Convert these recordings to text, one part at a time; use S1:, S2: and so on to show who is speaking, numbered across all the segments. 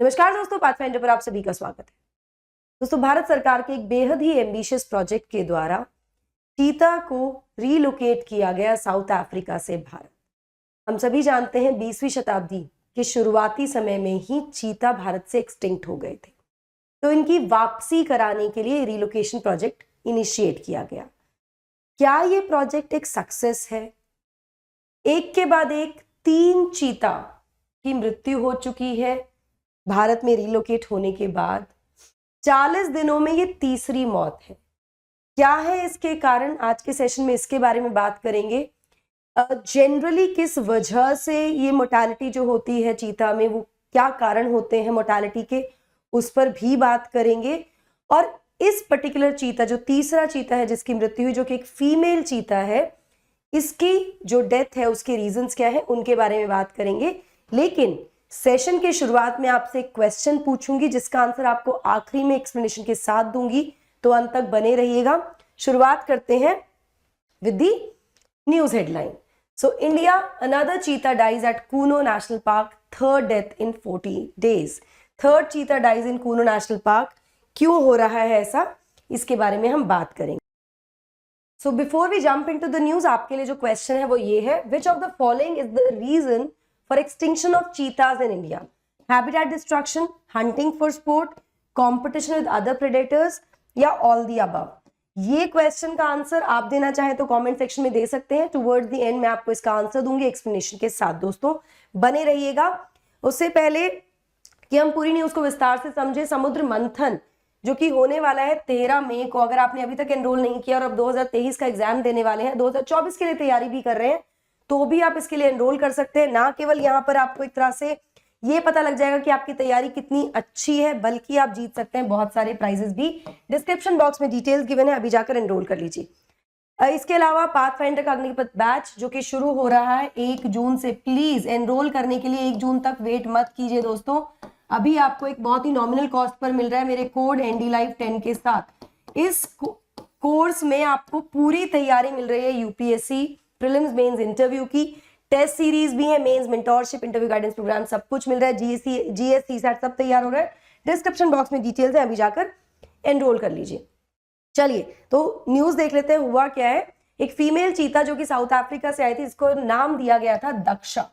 S1: नमस्कार दोस्तों, पाथफाइंडर पर आप सभी का स्वागत है। दोस्तों, भारत सरकार के एक बेहद ही एम्बिशियस प्रोजेक्ट के द्वारा चीता को रीलोकेट किया गया साउथ अफ्रीका से भारत। हम सभी जानते हैं 20वीं शताब्दी के शुरुआती समय में ही चीता भारत से एक्सटिंक्ट हो गए थे, तो इनकी वापसी कराने के लिए रीलोकेशन प्रोजेक्ट इनिशिएट किया गया। क्या ये प्रोजेक्ट एक सक्सेस है? एक के बाद एक 3 चीता की मृत्यु हो चुकी है भारत में रीलोकेट होने के बाद। 40 दिनों में ये तीसरी मौत है। क्या है इसके कारण? आज के सेशन में इसके बारे में बात करेंगे। जनरली किस वजह से ये मोर्टालिटी जो होती है चीता में, वो क्या कारण होते हैं मोर्टालिटी के, उस पर भी बात करेंगे। और इस पर्टिकुलर चीता, जो तीसरा चीता है जिसकी मृत्यु हुई, जो कि एक फीमेल चीता है, इसकी जो डेथ है उसके रीजंस क्या है, उनके बारे में बात करेंगे। लेकिन सेशन के शुरुआत में आपसे एक क्वेश्चन पूछूंगी जिसका आंसर आपको आखिरी में एक्सप्लेनेशन के साथ दूंगी, तो अंत तक बने रहिएगा। शुरुआत करते हैं with the news headline. So India, another cheetah dies at Kuno national park, third death in 40 days। Third cheetah dies in Kuno national park. क्यों हो रहा है ऐसा, इसके बारे में हम बात करेंगे। So before we jump into the news, आपके लिए जो क्वेश्चन है वो ये है, which of the following is the reason for extinction of cheetahs in India? Habitat destruction, hunting for sport, competition with other predators, या all the above? ये question का आंसर आप देना चाहे तो कमेंट सेक्शन में दे सकते हैं। टुवर्ड्स द एंड मैं आपको इसका आंसर दूंगी एक्सप्लेनेशन के साथ। दोस्तों, बने रहिएगा। उससे पहले कि हम पूरी न्यूज को विस्तार से समझे, समुद्र मंथन जो कि होने वाला है 13 मई को, अगर आपने अभी तक एनरोल नहीं किया और अब 2023 का एग्जाम देने वाले हैं, 2024 के लिए तैयारी भी कर रहे हैं, तो भी आप इसके लिए एनरोल कर सकते हैं। ना केवल यहाँ पर आपको एक तरह से ये पता लग जाएगा कि आपकी तैयारी कितनी अच्छी है, बल्कि आप जीत सकते हैं बहुत सारे प्राइजेस भी। डिस्क्रिप्शन बॉक्स में डिटेल्स गिवन है, अभी जाकर एनरोल कर लीजिए। इसके अलावा पाथफाइंडर का अग्निपथ बैच जो कि शुरू हो रहा है 1 जून से, प्लीज एनरोल करने के लिए 1 जून तक वेट मत कीजिए दोस्तों। अभी आपको एक बहुत ही नॉमिनल कॉस्ट पर मिल रहा है मेरे कोड NDLive10 के साथ। इस कोर्स में आपको पूरी तैयारी मिल रही है यूपीएससी प्रीलिम्स मेंस इंटरव्यू की। टेस्ट सीरीज भी है, mains mentorship, interview guidance program, सब कुछ मिल रहा है। जीएस सीसैट सब तैयार हो रहा है। डिस्क्रिप्शन बॉक्स में डिटेल्स है, अभी जाकर एनरोल कर लीजिए। चलिए तो न्यूज देख लेते हैं, हुआ क्या है। एक फीमेल चीता जो कि साउथ अफ्रीका से आई थी, इसको नाम दिया गया था दक्षा।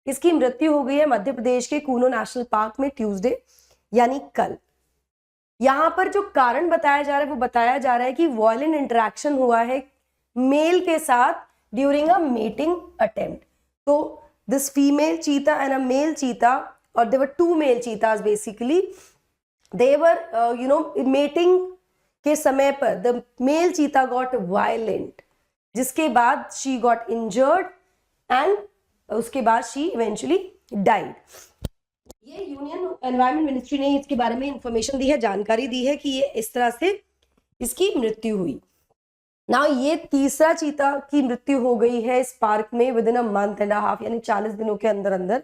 S1: इसकी मृत्यु हो गई है मध्य प्रदेश के कूनो नेशनल पार्क में ट्यूसडे, यानी कल। यहां पर जो कारण बताया जा रहा है वो बताया जा रहा है कि वायलेंट इंटरेक्शन हुआ है मेल के साथ during a mating attempt. So this female cheetah and a male cheetah, or there were 2 male cheetahs basically, they were mating के समय पर the male cheetah got violent, जिसके बाद she got injured and उसके बाद she eventually died. ये union environment ministry ने इसके बारे में इंफॉर्मेशन दी है, जानकारी दी है कि ये इस तरह से इसकी मृत्यु हुई। ना ये तीसरा चीता की मृत्यु हो गई है इस पार्क में with in a month and half, यानी 40 दिनों के अंदर अंदर।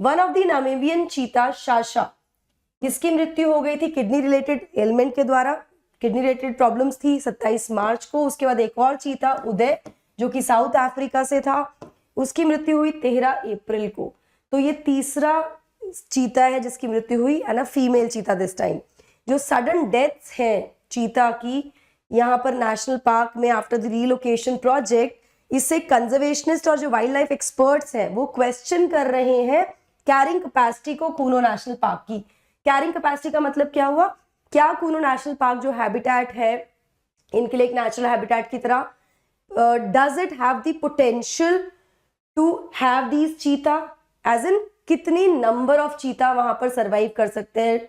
S1: वन ऑफ द नामीबियन चीता शाशा, इसकी मृत्यु हो गई थी किडनी रिलेटेड एलिमेंट के द्वारा। किडनी रिलेटेड प्रॉब्लम्स थी 27 मार्च को। उसके बाद एक और चीता उदय जो कि साउथ अफ्रीका से था, उसकी मृत्यु हुई 13 अप्रैल को। तो ये तीसरा चीता है जिसकी मृत्यु हुई, है ना, फीमेल चीता दिस टाइम। जो सडन डेथ्स है चीता की यहाँ पर नेशनल पार्क में आफ्टर द रीलोकेशन प्रोजेक्ट, इससे कंजर्वेशनिस्ट और जो वाइल्ड लाइफ एक्सपर्ट्स हैं वो क्वेश्चन कर रहे हैं कैरिंग कैपेसिटी को कूनो नेशनल पार्क की। कैरिंग कैपेसिटी का मतलब क्या हुआ? क्या कूनो नेशनल पार्क जो हैबिटेट है इनके लिए एक नेचुरल हैबिटेट की तरह, does it have the potential to have these cheetah, as in कितनी नंबर ऑफ चीता वहां पर सर्वाइव कर सकते हैं,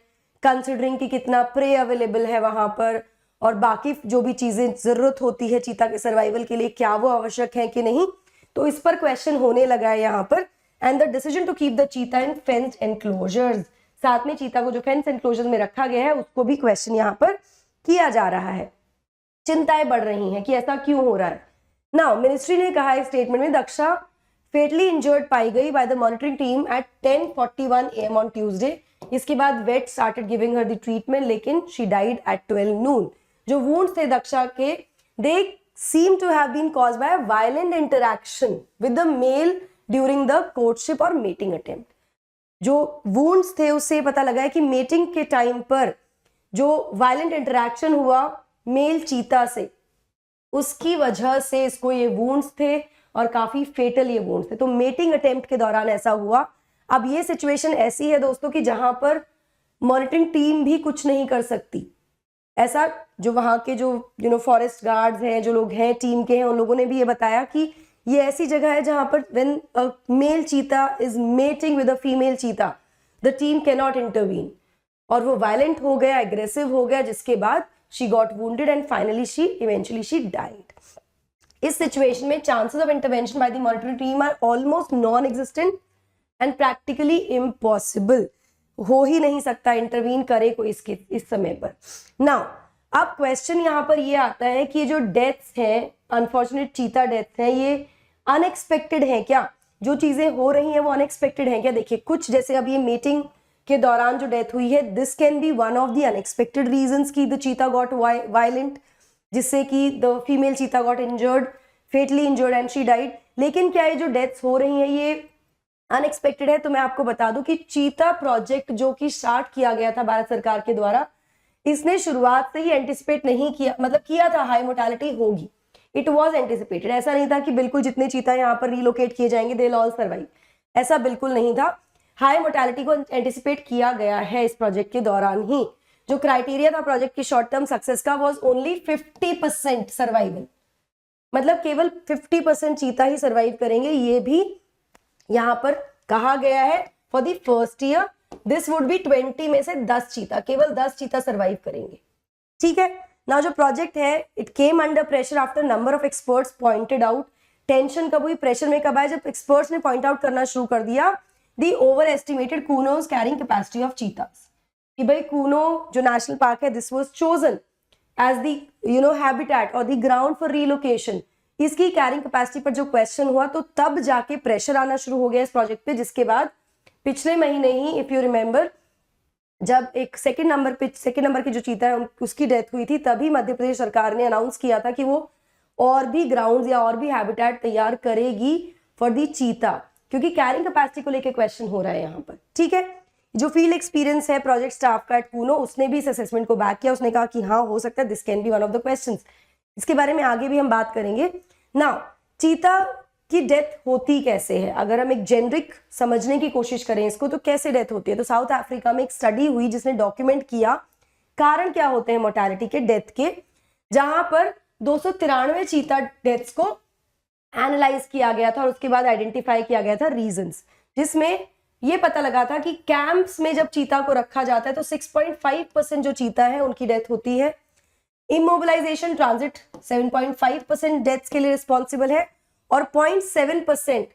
S1: कंसिडरिंग कि कितना प्रे अवेलेबल है वहां पर, और बाकी जो भी चीजें जरूरत होती है चीता के सर्वाइवल के लिए, क्या वो आवश्यक है कि नहीं। तो इस पर क्वेश्चन होने लगा है यहाँ पर। And the decision to keep the cheetah in fenced enclosures, साथ में चीता को जो फेंस एनक्लोजर्स में रखा गया है उसको भी क्वेश्चन यहाँ पर किया जा रहा है। चिंताएं बढ़ रही हैं कि ऐसा क्यों हो रहा है। नाउ मिनिस्ट्री ने कहा है स्टेटमेंट में, दक्षा फेटली इंजर्ड पाई गई by the monitoring team at 10:41 AM on Tuesday. इसके बाद vet started giving her the treatment, लेकिन शी डाइड एट 12 noon। जो वुंड्स थे दक्षा के, they seem to have been caused by a violent interaction with the male during the courtship or mating attempt. जो wounds थे उससे पता लगा है कि मेटिंग के टाइम पर जो वायलेंट इंटरेक्शन हुआ मेल चीता से, उसकी वजह से इसको ये वुंड्स थे और काफी फेटल ये वुंड्स थे। तो मेटिंग अटेम्प्ट के दौरान ऐसा हुआ। अब ये सिचुएशन ऐसी है दोस्तों कि जहां पर मॉनिटरिंग टीम भी कुछ नहीं कर सकती। ऐसा जो वहां के जो फॉरेस्ट गार्ड्स हैं, जो लोग हैं टीम के हैं, उन लोगों ने भी ये बताया कि ये ऐसी जगह है जहां पर when a male cheetah is mating with a female cheetah the team can not intervene. और वो वायलेंट हो गया, एग्रेसिव हो गया, जिसके बाद she got wounded and finally she died. इस सिचुएशन में chances of intervention by the monitoring team are almost non existent and practically impossible. हो ही नहीं सकता इंटरवीन करे कोई इस समय पर। नाउ अब क्वेश्चन यहाँ पर ये आता है कि जो डेथ्स हैं, अनफॉर्चुनेट चीता डेथ्स हैं, ये अनएक्सपेक्टेड है क्या? जो चीजें हो रही हैं वो अनएक्सपेक्टेड है क्या? देखिए कुछ जैसे अब ये मीटिंग के दौरान जो डेथ हुई है, this can be one of the unexpected reasons की द चीता गॉट वायलेंट, जिससे कि द फीमेल चीता got injured, fatally injured and she died. लेकिन क्या ये जो डेथ्स हो रही हैं ये अनएक्सपेक्टेड है? तो मैं आपको बता दूं कि चीता प्रोजेक्ट जो कि स्टार्ट किया गया था भारत सरकार के द्वारा, इसने शुरुआत से ही एंटिसिपेट नहीं किया, मतलब किया था हाई मोर्टेलिटी होगी। It was anticipated. ऐसा नहीं था कि बिल्कुल जितने चीता यहाँ पर रिलोकेट किए जाएंगे दे विल ऑल सर्वाइव, ऐसा बिल्कुल नहीं था। हाई मोर्टेलिटी को एंटिसिपेट किया गया है इस प्रोजेक्ट के दौरान ही। जो क्राइटेरिया था प्रोजेक्ट की शॉर्ट टर्म सक्सेस का वाज ओनली 50% सर्वाइवल, मतलब केवल 50% चीता ही सर्वाइव करेंगे। ये भी यहाँ पर कहा गया है for the first year this would be 20 में से 10 चीता, केवल 10 चीता सर्वाइव करेंगे। ठीक है ना। जो प्रोजेक्ट है it came under pressure after number of experts pointed out. Tension कब हुई, प्रेशर में कब आया? जब एक्सपर्ट्स ने पॉइंट आउट करना शुरू कर दिया the overestimated Kuno's carrying capacity of cheetahs, कि भाई कूनो जो नेशनल पार्क है this was chosen as the habitat और द ग्राउंड फॉर रीलोकेशन। इसकी कैरिंग कैपेसिटी पर जो क्वेश्चन हुआ तो तब जाके प्रेशर आना शुरू हो गया इस प्रोजेक्ट पे, जिसके बाद पिछले महीने ही इफ यू रिमेंबर जब एक सेकंड नंबर की जो चीता है उसकी डेथ हुई थी, तभी मध्य प्रदेश सरकार ने अनाउंस किया था कि वो और भी ग्राउंड्स या और भी हैबिटेट तैयार करेगी फॉर दी चीता, क्योंकि कैरिंग कैपेसिटी को लेकर क्वेश्चन हो रहा है यहाँ पर। ठीक है, जो फील्ड एक्सपीरियंस है प्रोजेक्ट स्टाफ का एट कूनो, उसने भी इस असेसमेंट को बैक किया। उसने कहा कि हाँ हो सकता है, this can be one of the questions. इसके बारे में आगे भी हम बात करेंगे। नाउ चीता की डेथ होती कैसे है, अगर हम एक जेनरिक समझने की कोशिश करें इसको, तो कैसे डेथ होती है? तो साउथ अफ्रीका में एक स्टडी हुई जिसने डॉक्यूमेंट किया कारण क्या होते हैं मोर्टेलिटी के, डेथ के, जहां पर 293 चीता डेथ्स को एनालाइज किया गया था और उसके बाद आइडेंटिफाई किया गया था रीजंस, जिसमें यह पता लगा था कि कैंप्स में जब चीता को रखा जाता है तो 6.5% जो चीता है उनकी डेथ होती है। इमोबिलाइजेशन ट्रांजिट 7.5% डेथ्स के लिए रिस्पॉन्सिबल है और 0.7%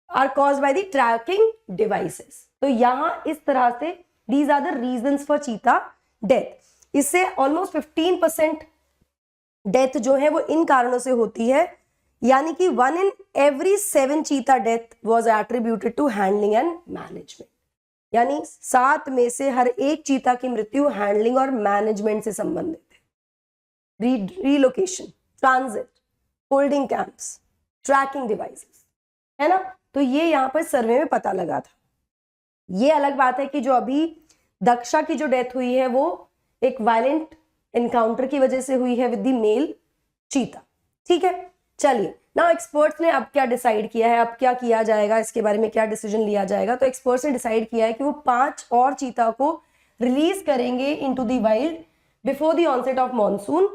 S1: are caused by the tracking devices. तो यहां इस तरह से these are the reasons for cheetah death. इससे ऑलमोस्ट 15% डेथ जो है वो इन कारणों से होती है, यानी कि 1 in every 7 cheetah death was attributed to handling and management, यानी 7 में से हर एक चीता की मृत्यु हैंडलिंग और मैनेजमेंट से संबंधित है। Relocation, transit, holding camps, trekking devices, है ना। तो ये यहाँ पर सर्वे में पता लगा था। ये अलग बात है कि जो अभी दक्षा की जो डेथ हुई है वो एक वायलेंट एनकाउंटर की वजह से हुई है विद द मेल चीता। ठीक है, चलिए ना एक्सपर्ट्स ने अब क्या डिसाइड किया है, अब क्या किया जाएगा, इसके बारे में क्या डिसीजन लिया जाएगा। तो एक्सपर्ट्स ने डिसाइड किया है कि वो 5 और चीता को रिलीज करेंगे into the wild before the onset of monsoon,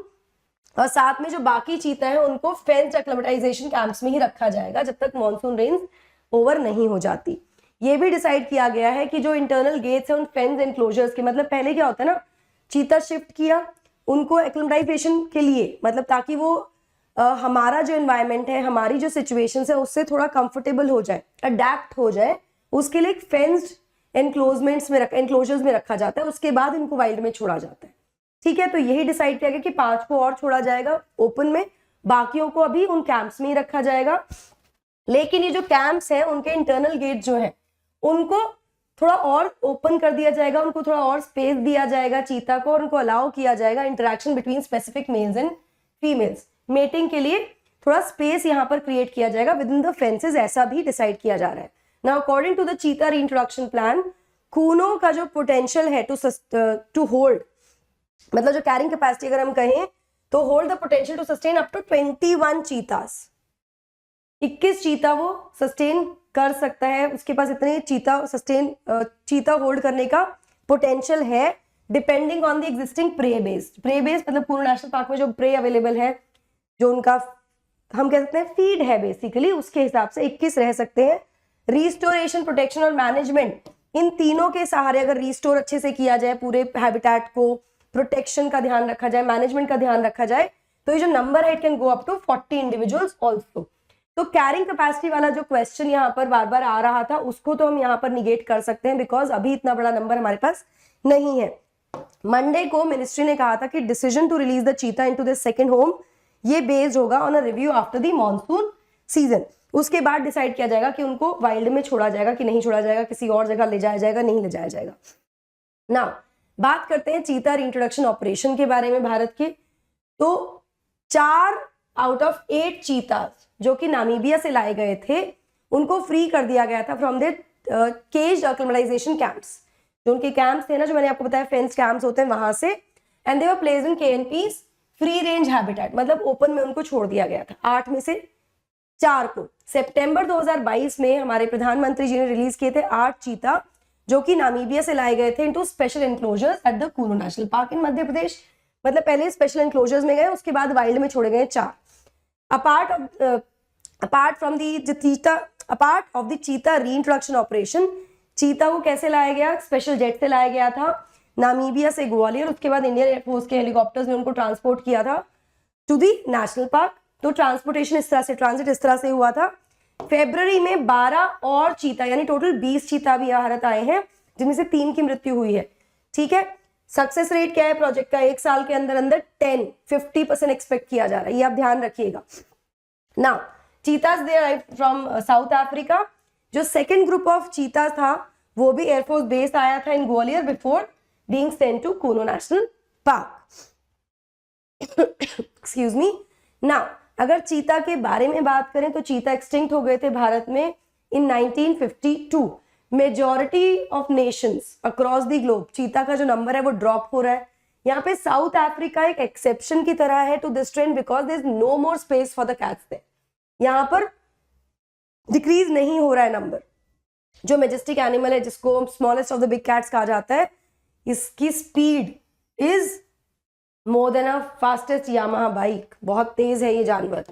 S1: और साथ में जो बाकी चीता है उनको फेंस्ड एक्लिमेटाइजेशन कैंप्स में ही रखा जाएगा जब तक मॉनसून रेंज ओवर नहीं हो जाती। ये भी डिसाइड किया गया है कि जो इंटरनल गेट्स है उन फेंस एनक्लोजर्स के, मतलब पहले क्या होता है ना, चीता शिफ्ट किया उनको एक्लिमेटाइजेशन के लिए, मतलब ताकि वो हमारा जो एनवायरनमेंट है, हमारी जो सिचुएशन है उससे थोड़ा कंफर्टेबल हो जाए, अडेप्ट हो जाए, उसके लिए एक फेंस्ड एनक्लोजर्स में रखा जाता है। उसके बाद इनको वाइल्ड में छोड़ा जाता है। ठीक है, तो यही डिसाइड किया गया कि 5 को और छोड़ा जाएगा ओपन में, बाकियों को अभी उन कैंप्स में ही रखा जाएगा। लेकिन ये जो कैंप्स हैं उनके इंटरनल गेट जो है उनको थोड़ा और ओपन कर दिया जाएगा, उनको थोड़ा और स्पेस दिया जाएगा चीता को, और उनको अलाउ किया जाएगा interaction between specific mails and females, mating के लिए थोड़ा स्पेस यहाँ पर क्रिएट किया जाएगा विद इन द फेंसेस, ऐसा भी डिसाइड किया जा रहा है। Now according to the cheetah reintroduction plan, Kuno का जो पोटेंशियल है टू होल्ड, मतलब जो कैरिंग कैपेसिटी अगर हम कहें तो hold the potential to sustain up to 21 cheetahs, 21 cheetah वो सस्टेन कर सकता है, उसके पास इतने चीता होल्ड करने का पोटेंशियल है, depending on the existing prey base. Prey base मतलब कूनो नेशनल पार्क में जो प्रे अवेलेबल है, जो उनका हम कह सकते हैं फीड है बेसिकली, उसके हिसाब से 21 रह सकते हैं। रिस्टोरेशन, प्रोटेक्शन और मैनेजमेंट, इन तीनों के सहारे अगर रिस्टोर अच्छे से किया जाए पूरे हैबिटेट को, प्रोटेक्शन का ध्यान रखा जाए, मैनेजमेंट का ध्यान रखा जाए, तो ये जो नंबर है it can go up to 40 individuals also. तो कैरिंग कैपेसिटी वाला जो क्वेश्चन यहाँ पर बार बार आ रहा था, उसको तो हम यहाँ पर निगेट कर सकते हैं, बिकॉज अभी इतना बड़ा नंबर हमारे पास नहीं है। मंडे को मिनिस्ट्री ने कहा था कि decision to release the cheetah into the second home, ये बेस्ड होगा on a review after the monsoon season. उसके बाद डिसाइड किया जाएगा कि उनको वाइल्ड में छोड़ा जाएगा कि नहीं छोड़ा जाएगा, किसी और जगह ले जाया जाएगा, नहीं ले जाया जाएगा। ना बात करते हैं चीता रीइंट्रोडक्शन ऑपरेशन के बारे में भारत के। तो 4 आउट ऑफ 8 चीतास जो कि नामीबिया से लाए गए थे, उनको फ्री कर दिया गया था from the caged acclimatisation camps. जो उनके कैंप्स थे ना, जो मैंने आपको बताया फेंस कैंप्स होते हैं, वहां से, and they were placed in KNP's free range habitat, मतलब ओपन में उनको छोड़ दिया गया था। 8 में से 4 को सितंबर 2022 में हमारे प्रधानमंत्री जी ने रिलीज किए थे 8 चीता, जो कि नामीबिया से लाए गए थे into special enclosures at the Kuno national park in Madhya Pradesh. मतलब पहले स्पेशल एनक्लोजर्स में गए, उसके बाद वाइल्ड में छोड़े गए 4। Apart of the cheetah reintroduction operation, चीता को कैसे लाया गया? स्पेशल जेट से लाया गया था नामीबिया से ग्वालियर, उसके बाद इंडियन एयरफोर्स के हेलीकॉप्टर्स ने उनको ट्रांसपोर्ट किया था टू दी नेशनल पार्क। तो ट्रांसपोर्टेशन इस तरह से, ट्रांजिट इस तरह से हुआ था। फरवरी में 12 और चीता, यानी टोटल 20 चीता भी भारत आए हैं, जिनमें से 3 की मृत्यु हुई है। ठीक है, सक्सेस रेट क्या है प्रोजेक्ट का? 1 साल के अंदर अंदर 50% एक्सपेक्ट किया जा रहा है, ये आप ध्यान रखिएगा। Now cheetahs they arrived from South Africa. जो सेकेंड ग्रुप ऑफ चीता था वो भी एयरफोर्स बेस आया था in Gwalior before being sent to Kuno national park. Excuse me. Now अगर चीता के बारे में बात करें तो चीता एक्सटिंक्ट हो गए थे भारत में इन 1952। Majority of Nations across the globe चीता का जो नंबर है वो ड्रॉप हो रहा है। यहाँ पे साउथ अफ्रीका एक एक्सेप्शन की तरह है to this trend, because there is no more space for the cats there. यहाँ पर डिक्रीज नहीं हो रहा है नंबर। जो मेजेस्टिक एनिमल है, जिसको smallest of the big cats कहा जाता है, इसकी speed is more than a fastest Yamaha bike, बहुत तेज है ये जानवर।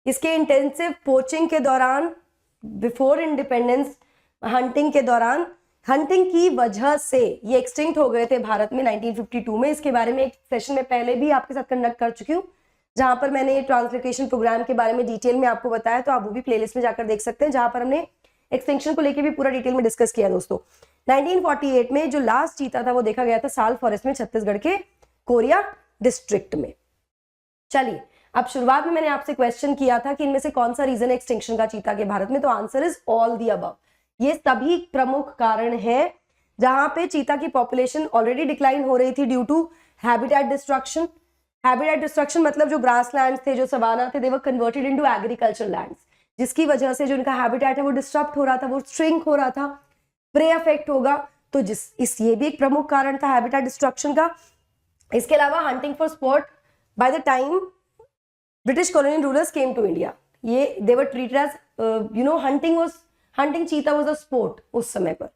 S1: इसके इंटेंसिव पोचिंग के दौरान, बिफोर इंडिपेंडेंस हंटिंग के दौरान, हंटिंग की वजह से ये एक्सटिंक्ट हो गए थे भारत में 1952 में। इसके बारे में एक सेशन में पहले भी आपके साथ कंडक्ट कर चुकी हूँ, जहां पर मैंने ट्रांसलोकेशन प्रोग्राम के बारे में डिटेल में आपको बताया, तो आप वो भी प्लेलिस्ट में जाकर देख सकते हैं, जहां पर हमने एक्सटिंक्शन को लेके भी पूरा डिटेल में डिस्कस किया दोस्तों। 1948 में जो लास्ट चीता था वो देखा गया था साल फॉरेस्ट में, छत्तीसगढ़ के कोरिया डिस्ट्रिक्ट में। चलिए, अब शुरुआत में मैंने आपसे क्वेश्चन किया था कि इनमें से कौन सा रीजन है एक्सटिंक्शन का चीता के भारत में, तो answer is all the above. ये सभी प्रमुख कारण है जहां पे चीता की पॉपुलेशन ऑलरेडी डिक्लाइन हो रही थी due to habitat destruction. Habitat destruction मतलब जो ग्रासलैंड थे, जो सवाना थे, they were converted into agriculture lands, जिसकी वजह से जो इनका हैबिटेट है वो डिस्टर्ब हो रहा था, वो श्रिंक हो रहा था, प्रे अफेक्ट होगा। तो ये भी एक प्रमुख कारण था हैबिटेट डिस्ट्रक्शन का। इसके अलावा hunting for sport, by the time British colonial rulers came to India, ये they were treated as hunting cheetah was a sport उस समय पर।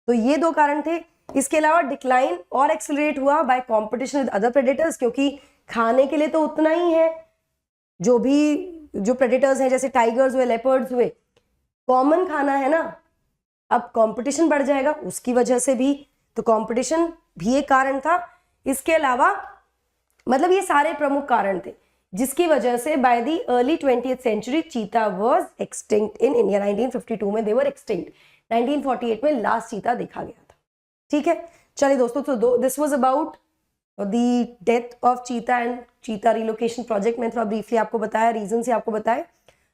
S1: तो ये 2 कारण थे। इसके अलावा डिक्लाइन और एक्सेलरेट हुआ by competition with other predators, क्योंकि खाने के लिए तो उतना ही है, जो प्रेडेटर्स हैं जैसे टाइगर्स हुए, लेपर्ड्स हुए, कॉमन खाना है ना। अब कंपटीशन बढ़ जाएगा उसकी वजह से भी, तो कंपटीशन भी एक कारण था। इसके अलावा मतलब ये सारे प्रमुख कारण थे जिसकी वजह से by the early 20th century cheetah was extinct in India. 1952 में दे वर एक्सटिंक्ट, 1948 में लास्ट चीता देखा गया था। ठीक है, चलिए दोस्तों, तो this was about the death of चीता एंड चीता रिलोकेशन प्रोजेक्ट। मैं थोड़ा ब्रीफली आपको बताया, रीजन से आपको बताया।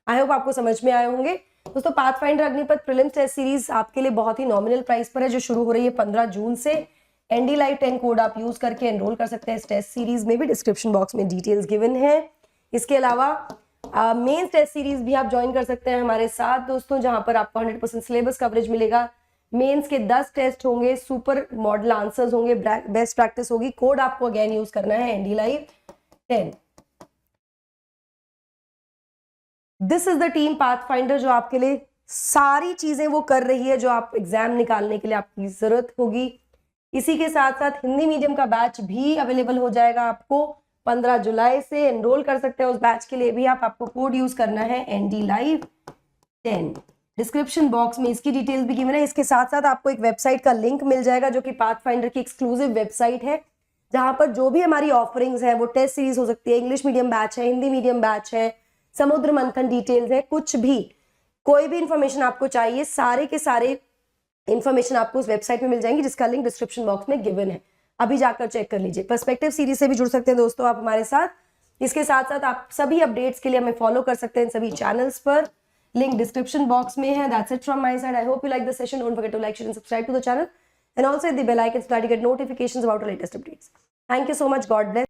S1: आई होप आपको समझ में आए होंगे दोस्तों। Pathfinder Agnipath prelims test series आपके लिए बहुत ही नॉमिनल प्राइस पर है, जो शुरू हो रही है 15 जून से। एनडी लाइव 10 कोड आप यूज करके एनरोल कर सकते हैं इस टेस्ट सीरीज में भी, डिस्क्रिप्शन बॉक्स में डिटेल्स गिवन है। इसके अलावा मेंस टेस्ट सीरीज भी आप ज्वाइन कर सकते हैं हमारे साथ दोस्तों, जहां पर आपको 100% सिलेबस कवरेज मिलेगा। मेंस के 10 टेस्ट होंगे, सुपर मॉडल आंसर्स होंगे, बेस्ट प्रैक्टिस होगी। कोड आपको अगेन यूज करना है ND live 10। This is the team Pathfinder, जो आपके लिए सारी चीजें वो कर रही है जो आप एग्जाम निकालने के लिए आपकी जरूरत होगी। इसी के साथ साथ हिंदी मीडियम का बैच भी अवेलेबल हो जाएगा आपको 15 जुलाई से। एनरोल कर सकते हैं उस बैच के लिए भी आप। आपको कोड यूज करना है एनडी लाइव 10। डिस्क्रिप्शन बॉक्स में इसकी डिटेल्स भी गिवन है। इसके साथ साथ आपको एक वेबसाइट का लिंक मिल जाएगा जो कि पाथफाइंडर की एक्सक्लूसिव वेबसाइट है, जहां पर जो भी हमारी ऑफरिंग्स है वो टेस्ट सीरीज हो सकती है, इंग्लिश मीडियम बैच है, हिंदी मीडियम बैच है, समुद्र मंथन डिटेल्स है, कुछ भी कोई भी इंफॉर्मेशन आपको चाहिए, सारे के सारे इंफॉर्मेशन आपको उस वेबसाइट में मिल जाएंगी, जिसका लिंक डिस्क्रिप्शन बॉक्स में गिवन है। अभी जाकर चेक कर लीजिए। पर्सपेक्टिव सीरीज से भी जुड़ सकते हैं दोस्तों आप हमारे साथ। इसके साथ साथ आप सभी अपडेट्स के लिए हमें फॉलो कर सकते हैं सभी चैनल्स पर, लिंक डिस्क्रिप्शन बॉक्स में है। That's it from my side. I hope you like the session. Don't forget to like, share and subscribe to the channel and also hit the bell icon so that you get notifications about our latest updates. Thank you so much. God bless.